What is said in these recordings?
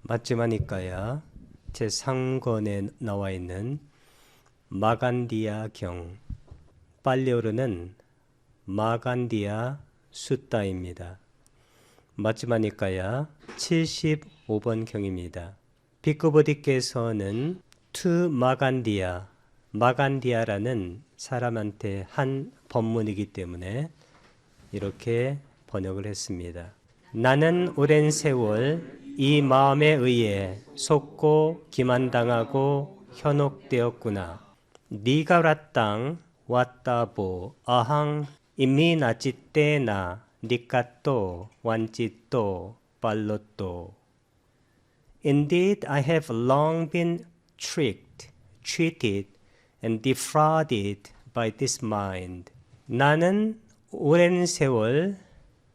마츠마니까야 제3권에 나와 있는 마간디아 경, 빨리오르는 마간디아 숫다입니다. 마츠마니까야 75번 경입니다. 비크보디께서는 투 마간디아, 마간디아라는 사람한테 한 법문이기 때문에 이렇게 번역을 했습니다. 나는 오랜 세월 이 마음에 의해 속고 기만당하고 현혹되었구나. 니가 라땅 왔다보 아항 임미나찌떼나 니까또 완찌또 발로또. Indeed, I have long been tricked, cheated, and defrauded by this mind. 나는 오랜 세월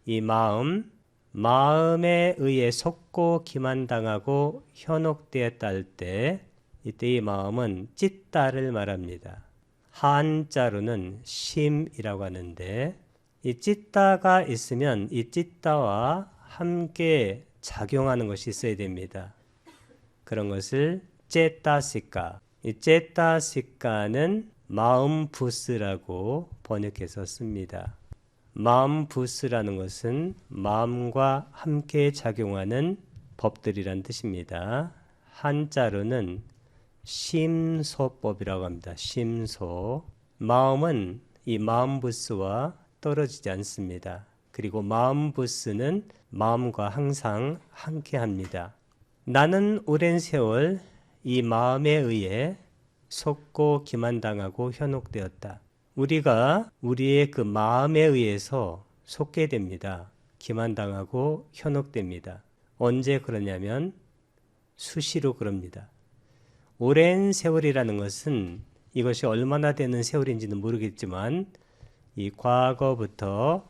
이 마음에 의해 속고 기만당하고 현혹되었다 할 때 이때 이 마음은 찌따를 말합니다. 한자로는 심이라고 하는데 이 찌따가 있으면 이 찌따와 함께 작용하는 것이 있어야 됩니다. 그런 것을 ចេ따시카, 이 ចេ따시카는 마음 부스라고 번역해서 씁니다. 마음 부스라는 것은 마음과 함께 작용하는 법들이란 뜻입니다. 한자로는 심소법이라고 합니다. 심소. 마음은 이 마음 부스와 떨어지지 않습니다. 그리고 마음 부스는 마음과 항상 함께 합니다. 나는 오랜 세월 이 마음에 의해 속고 기만당하고 현혹되었다. 우리가 우리의 그 마음에 의해서 속게 됩니다. 기만당하고 현혹됩니다. 언제 그러냐면 수시로 그럽니다. 오랜 세월이라는 것은 이것이 얼마나 되는 세월인지는 모르겠지만 이 과거부터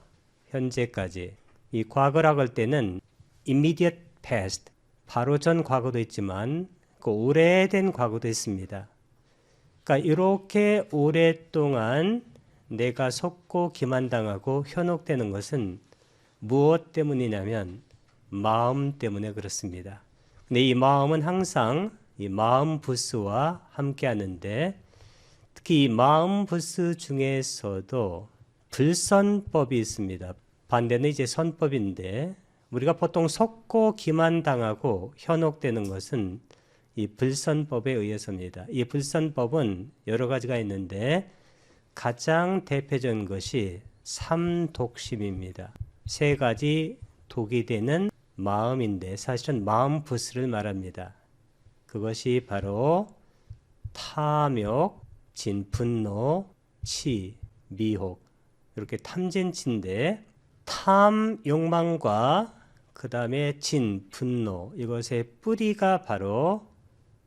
현재까지, 이 과거라고 할 때는 immediate past, 바로 전 과거도 있지만 그 오래된 과거도 있습니다. 그러니까 이렇게 오랫동안 내가 속고 기만당하고 현혹되는 것은 무엇 때문이냐면 마음 때문에 그렇습니다. 근데 이 마음은 항상 이 마음 부스와 함께 하는데 특히 이 마음 부스 중에서도 불선법이 있습니다. 반대는 이제 선법인데 우리가 보통 속고 기만당하고 현혹되는 것은 이 불선법에 의해서입니다. 이 불선법은 여러 가지가 있는데 가장 대표적인 것이 삼독심입니다. 세 가지 독이 되는 마음인데 사실은 마음 부스를 말합니다. 그것이 바로 탐욕, 진분노, 치, 미혹, 이렇게 탐진치인데 탐, 욕망과 그 다음에 진, 분노, 이것의 뿌리가 바로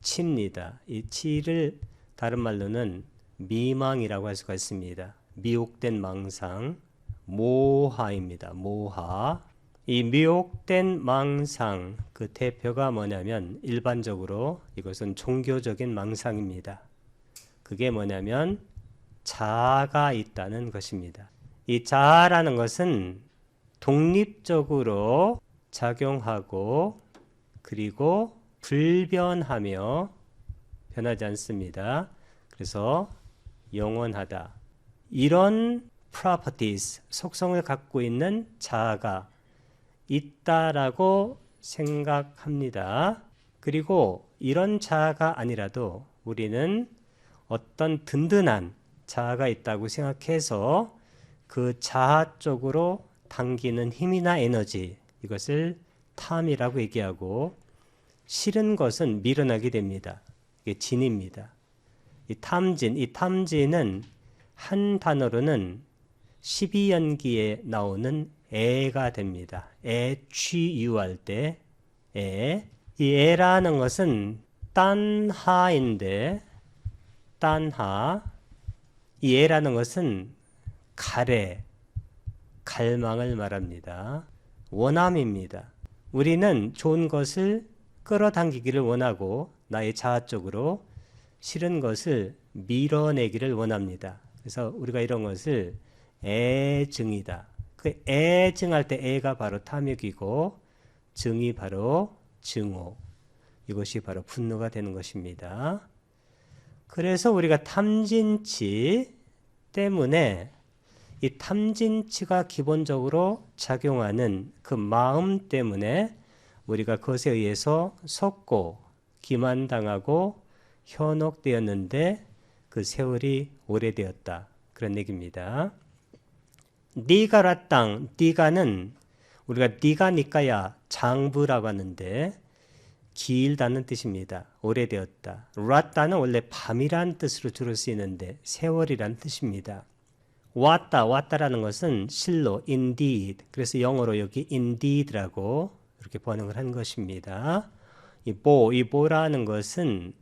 치입니다. 이 치를 다른 말로는 미망이라고 할 수가 있습니다. 미혹된 망상, 모하입니다. 모하. 이 미혹된 망상, 그 대표가 뭐냐면 일반적으로 이것은 종교적인 망상입니다. 그게 뭐냐면 자아가 있다는 것입니다. 이 자아라는 것은 독립적으로 작용하고 그리고 불변하며 변하지 않습니다. 그래서 영원하다. 이런 properties, 속성을 갖고 있는 자아가 있다라고 생각합니다. 그리고 이런 자아가 아니라도 우리는 어떤 든든한 자아가 있다고 생각해서 그 자아 쪽으로 당기는 힘이나 에너지, 이것을 탐이라고 얘기하고 싫은 것은 밀어나게 됩니다. 이게 진입니다. 이 탐진은 한 단어로는 12연기에 나오는 애가 됩니다. 취유할 때 애. 이 애라는 것은 딴하인데 딴하. 이 애라는 것은 갈망을 말합니다. 원함입니다. 우리는 좋은 것을 끌어당기기를 원하고 나의 자아 쪽으로 싫은 것을 밀어내기를 원합니다. 그래서 우리가 이런 것을 애증이다. 그 애증할 때 애가 바로 탐욕이고 증이 바로 증오. 이것이 바로 분노가 되는 것입니다. 그래서 우리가 탐진치 때문에 이 탐진치가 기본적으로 작용하는 그 마음 때문에 우리가 그것에 의해서 속고 기만당하고 현혹되었는데 그 세월이 오래되었다. 그런 얘기입니다. 니가라 땅, 니가는 우리가 니가 니까야 장부라고 하는데 길다는 뜻입니다. 오래되었다. 라따는 원래 밤이란 뜻으로 주로 쓰이는데 세월이란 뜻입니다. 왔다라는 것은 실로 indeed. 그래서 영어로 여기 indeed라고 이렇게 번역을 한 것입니다. 이 보라는 것은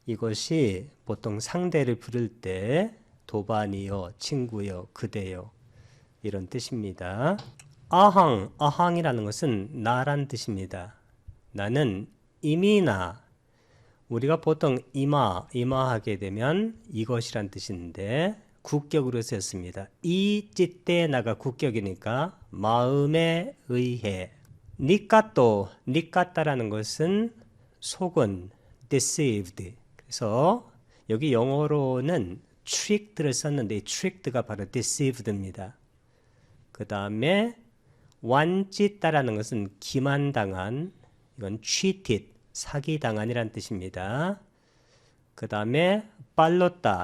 이것이 보통 상대를 부를 때 도반이요, 친구요, 그대요 이런 뜻입니다. 아항이라는 것은 나란 뜻입니다. 나는 이미나, 우리가 보통 이마하게 되면 이것이란 뜻인데 국격으로 쓰였습니다. 이 찌때 나가 국격이니까 마음에 의해. 니까따라는 것은 속은 deceived. 그래서 여기 영어로는 tricked를 썼는데 이 tricked가 바로 deceived입니다. 그 다음에 완찌따라는 것은 기만당한, 이건 cheated, 사기당한이란 뜻입니다. 그 다음에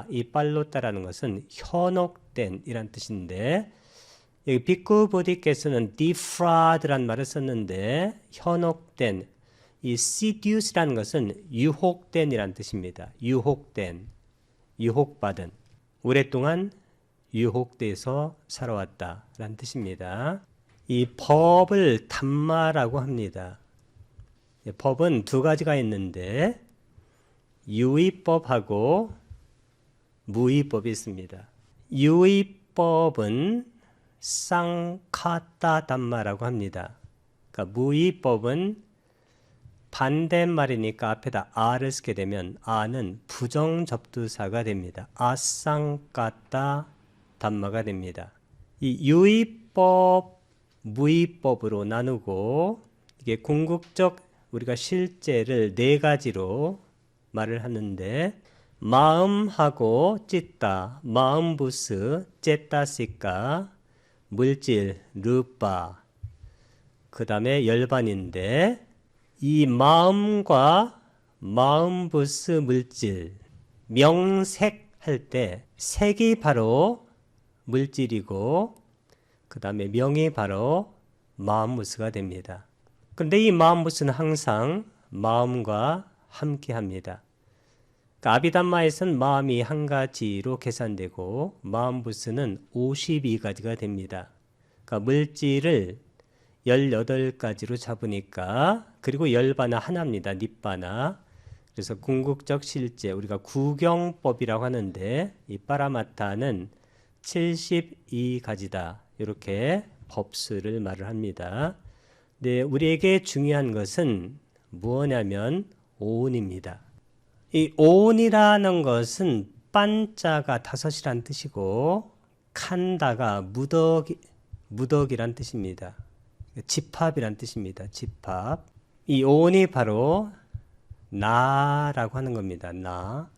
이 빨로따라는 것은 현혹된 이란 뜻인데 여기 비쿠보디께서는 defraud란 말을 썼는데 현혹된, 이 seduce라는 것은 유혹된 이란 뜻입니다. 유혹된, 유혹받은, 오랫동안 유혹돼서 살아왔다 라는 뜻입니다. 이 법을 담마라고 합니다. 법은 두 가지가 있는데 유의법하고 무의법이 있습니다. 유의법은 쌍카따 담마라고 합니다. 그러니까 무의법은 반대말이니까 앞에다 아를 쓰게 되면 아는 부정접두사가 됩니다. 아쌍까따 담마가 됩니다. 이 유의법, 무의법으로 나누고 이게 궁극적 우리가 실제를 네 가지로 말을 하는데 마음하고 찢다, 마음부스, 쨌다시까, 물질, 르빠, 그 다음에 열반인데 이 마음과 마음부스 물질, 명색할 때 색이 바로 물질이고 그 다음에 명이 바로 마음부스가 됩니다. 그런데 이 마음부스는 항상 마음과 함께 합니다. 그러니까 아비담마에서는 마음이 한 가지로 계산되고 마음부스는 52가지가 됩니다. 그러니까 물질을 18가지로 잡으니까, 그리고 열바나 하나입니다. 닛바나. 그래서 궁극적 실제, 우리가 구경법이라고 하는데 이 파라마타는 72가지다. 이렇게 법수를 말을 합니다. 네, 우리에게 중요한 것은 무엇냐면 오온입니다. 이 오온이라는 것은 반자가 다섯이란 뜻이고 칸다가 무덕이란 뜻입니다. 집합이란 뜻입니다. 집합. 이 오온이 바로 나라고 하는 겁니다. 나.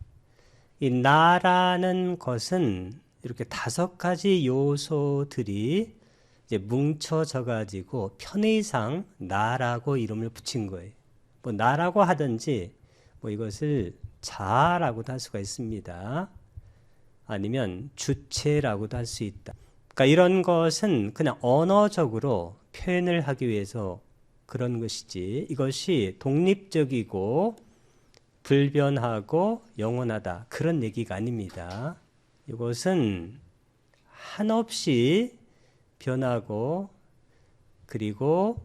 이 나라는 것은 이렇게 5가지 요소들이 이제 뭉쳐져 가지고 편의상 나라고 이름을 붙인 거예요. 뭐 나라고 하든지 뭐 이것을 자라고도 할 수가 있습니다. 아니면 주체라고도 할 수 있다. 그러니까 이런 것은 그냥 언어적으로 표현을 하기 위해서 그런 것이지 이것이 독립적이고 불변하고 영원하다 그런 얘기가 아닙니다. 이것은 한없이 변하고 그리고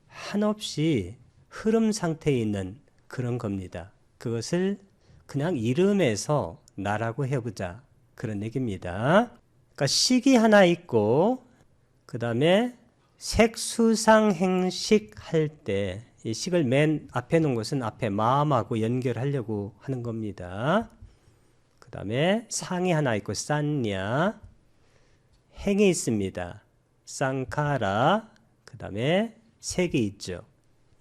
한없이 흐름 상태에 있는 그런 겁니다. 그것을 그냥 이름에서 나라고 해보자 그런 얘기입니다. 그러니까 식이 하나 있고 그 다음에 색수상행식 할 때 이 식을 맨 앞에 놓은 것은 앞에 마음하고 연결하려고 하는 겁니다. 그 다음에 상이 하나 있고 싼냐, 행이 있습니다. 쌍카라, 그 다음에 색이 있죠.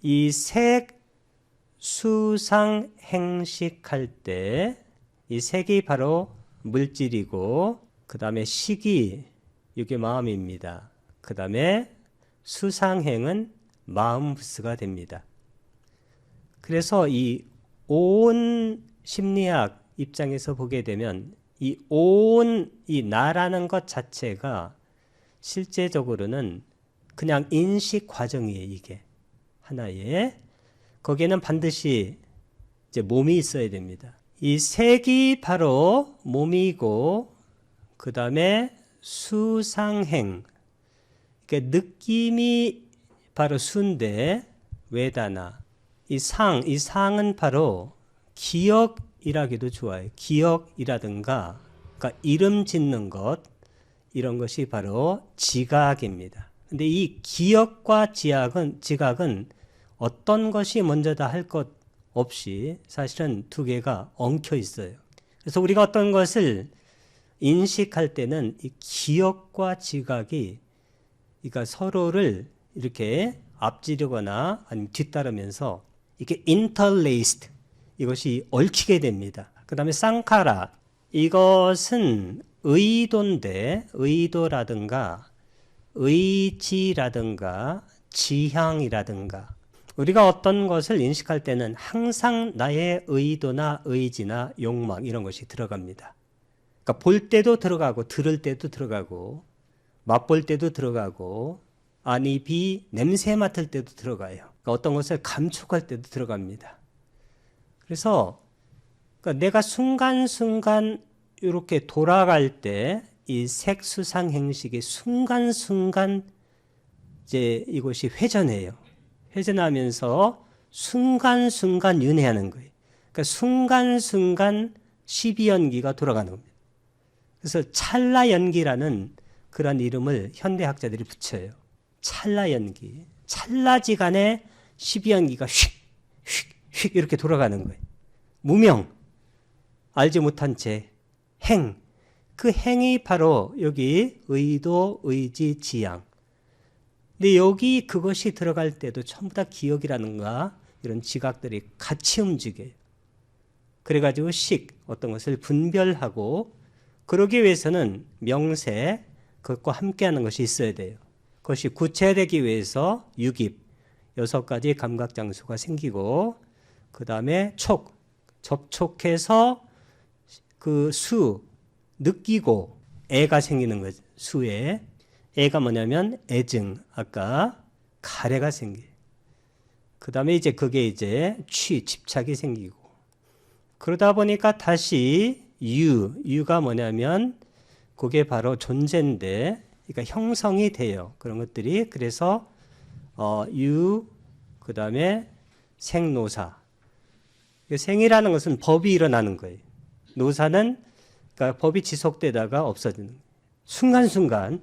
이 색, 수상행식할 때 이 색이 바로 물질이고 그 다음에 식이 이게 마음입니다. 그 다음에 수상행은 마음 부스가 됩니다. 그래서 이 온 심리학 입장에서 보게 되면 이 온 이 나라는 것 자체가 실제적으로는 그냥 인식 과정이에요. 이게 하나의 거기에는 반드시 이제 몸이 있어야 됩니다. 이 색이 바로 몸이고 그 다음에 수상행 그러니까 느낌이 바로 수인데 웨다나 이 상은 바로 기억이라기도 좋아요. 기억이라든가 그러니까 이름 짓는 것 이런 것이 바로 지각입니다. 근데 이 기억과 지각은 어떤 것이 먼저다 할 것 없이 사실은 두 개가 엉켜 있어요. 그래서 우리가 어떤 것을 인식할 때는 이 기억과 지각이 그러니까 서로를 이렇게 앞지르거나 아니면 뒤따르면서 이게 interlaced 이것이 얽히게 됩니다. 그 다음에 쌍카라 이것은 의도인데 의도라든가 의지라든가 지향이라든가 우리가 어떤 것을 인식할 때는 항상 나의 의도나 의지나 욕망 이런 것이 들어갑니다. 그러니까 볼 때도 들어가고 들을 때도 들어가고 맛볼 때도 들어가고 아니 비 냄새 맡을 때도 들어가요. 그러니까 어떤 것을 감촉할 때도 들어갑니다. 그래서 그러니까 내가 순간순간 이렇게 돌아갈 때 이 색수상 행식이 순간순간 이제 이것이 회전해요. 회전하면서 순간순간 윤회하는 거예요. 그러니까 순간순간 12연기가 돌아가는 겁니다. 그래서 찰나연기라는 그런 이름을 현대학자들이 붙여요. 찰나연기. 찰나지간에 12연기가 휙 이렇게 돌아가는 거예요. 무명, 알지 못한 채, 행. 그 행이 바로 여기 의도, 의지, 지향. 근데 여기 그것이 들어갈 때도 전부 다 기억이라는가 이런 지각들이 같이 움직여요. 그래가지고 어떤 것을 분별하고 그러기 위해서는 명세, 그것과 함께하는 것이 있어야 돼요. 그것이 구체되기 위해서 유깁, 6가지 감각장소가 생기고 그 다음에 접촉해서 그 느끼고 애가 생기는 거죠. 수에. 애가 뭐냐면 애증, 아까 가래가 생겨요. 그 다음에 이제 그게 이제 집착이 생기고 그러다 보니까 다시 유가 뭐냐면 그게 바로 존재인데 그러니까 형성이 돼요. 그런 것들이. 그래서 그 다음에 생노사. 생이라는 것은 법이 일어나는 거예요. 노사는 그러니까 법이 지속되다가 없어지는 거예요. 순간순간